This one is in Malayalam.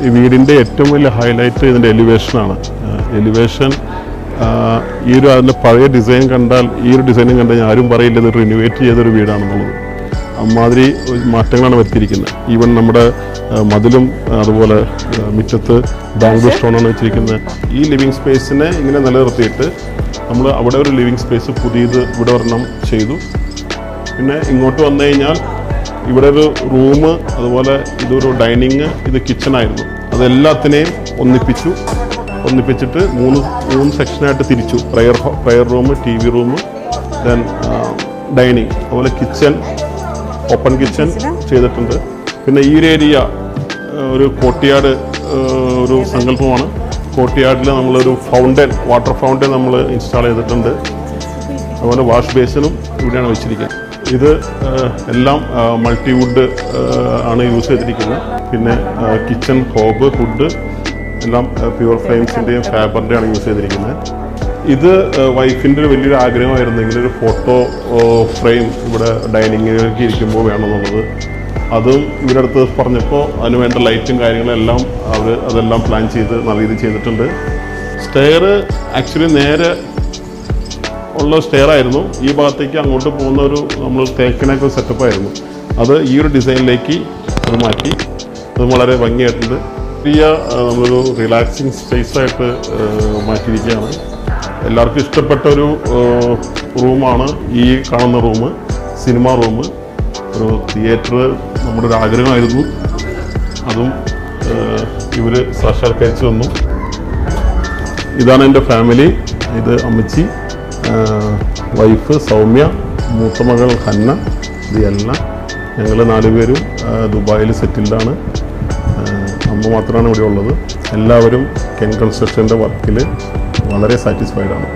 ഈ വീടിൻ്റെ ഏറ്റവും വലിയ ഹൈലൈറ്റ് ഇതിൻ്റെ എലിവേഷനാണ്. എലിവേഷൻ ഈ ഒരു അതിൻ്റെ പഴയ ഡിസൈൻ കണ്ടാൽ, ഈ ഒരു ഡിസൈനും കണ്ടാൽ ആരും പറയില്ല ഇത് റിനോവേറ്റ് ചെയ്തൊരു വീടാണെന്നുള്ളത്. അമ്മാതിരി മാറ്റങ്ങളാണ് വരുത്തിയിരിക്കുന്നത്. ഈവൻ നമ്മുടെ മതിലും അതുപോലെ മുറ്റത്ത് ബാംബൂ സ്റ്റോണാണ് വെച്ചിരിക്കുന്നത്. ഈ ലിവിങ് സ്പേസിനെ ഇങ്ങനെ നിലനിർത്തിയിട്ട് നമ്മൾ അവിടെ ഒരു ലിവിങ് സ്പേസ് പുതിയത് ഇവിടെ ഒരെണ്ണം ചെയ്തു. പിന്നെ ഇങ്ങോട്ട് വന്നു കഴിഞ്ഞാൽ ഇവിടെ ഒരു റൂം, അതുപോലെ ഇതൊരു ഡൈനിങ്, ഇത് കിച്ചണായിരുന്നു. അതെല്ലാത്തിനെയും ഒന്നിപ്പിച്ചിട്ട് മൂന്ന് സെക്ഷനായിട്ട് തിരിച്ചു. Prayer room, TV room, then dining, അതുപോലെ കിച്ചൺ, ഓപ്പൺ കിച്ചൺ ചെയ്തിട്ടുണ്ട്. പിന്നെ ഈ ഒരു ഏരിയ ഒരു കോർട്ട്യാർഡ് ഒരു സങ്കല്പമാണ്. കോർട്ട്യാർഡിൽ നമ്മളൊരു ഫൗണ്ടൻ, വാട്ടർ ഫൗണ്ടൻ നമ്മൾ ഇൻസ്റ്റാൾ ചെയ്തിട്ടുണ്ട്. അതുപോലെ വാഷ് ബേസിനും ഇവിടെയാണ് വെച്ചിരിക്കുന്നത്. ഇത് എല്ലാം മൾട്ടിവുഡ് ആണ് യൂസ് ചെയ്തിരിക്കുന്നത്. പിന്നെ കിച്ചൺ ഹോബ്, ഹുഡ് എല്ലാം പ്യുവർ ഫ്രെയിംസിൻ്റെയും ഫാബറിൻ്റെയാണ് യൂസ് ചെയ്തിരിക്കുന്നത്. ഇത് വൈഫിൻ്റെ ഒരു വലിയൊരു ആഗ്രഹമായിരുന്നു, ഇങ്ങനൊരു ഫോട്ടോ ഫ്രെയിം ഇവിടെ ഡൈനിങ്ങിലേക്ക് ഇരിക്കുമ്പോൾ വേണമെന്നുള്ളത്. അതും ഇവരുടെ അടുത്ത് പറഞ്ഞപ്പോൾ അതിന് വേണ്ട ലൈറ്റും കാര്യങ്ങളെല്ലാം അതെല്ലാം പ്ലാൻ ചെയ്ത് നല്ല രീതിയിൽ ചെയ്തിട്ടുണ്ട്. സ്റ്റെയർ ആക്ച്വലി നേരെ ഉള്ള സ്റ്റെയർ ആയിരുന്നു. ഈ ഭാഗത്തേക്ക് അങ്ങോട്ട് പോകുന്ന ഒരു നമ്മൾ തേക്കിനൊക്കെ സെറ്റപ്പായിരുന്നു. അത് ഈ ഒരു ഡിസൈനിലേക്ക് അത് മാറ്റി. അത് വളരെ ഭംഗിയായിട്ടുണ്ട്. നമ്മളൊരു റിലാക്സിങ് സ്പേസായിട്ട് മാറ്റിയിരിക്കുകയാണ്. എല്ലാവർക്കും ഇഷ്ടപ്പെട്ട ഒരു റൂമാണ് ഈ കാണുന്ന റൂം, സിനിമ റൂം. ഒരു തിയേറ്റർ നമ്മുടെ ഒരു ആഗ്രഹമായിരുന്നു, അതും ഇവർ സാക്ഷാത്കരിച്ചു വന്നു. ഇതാണ് എൻ്റെ ഫാമിലി. ഇത് അമ്മച്ചി, വൈഫ് സൗമ്യ, മൂത്ത മകൾ ഹന്ന, ഇതെല്ലാം ഞങ്ങൾ 4 പേരും ദുബായിൽ സെറ്റിൽഡാണ്. അമ്മ മാത്രമാണ് ഇവിടെ ഉള്ളത്. എല്ലാവരും കെൻ കൺസ്ട്രക്ഷൻ്റെ വർക്കിൽ വളരെ സാറ്റിസ്ഫൈഡ് ആണ്.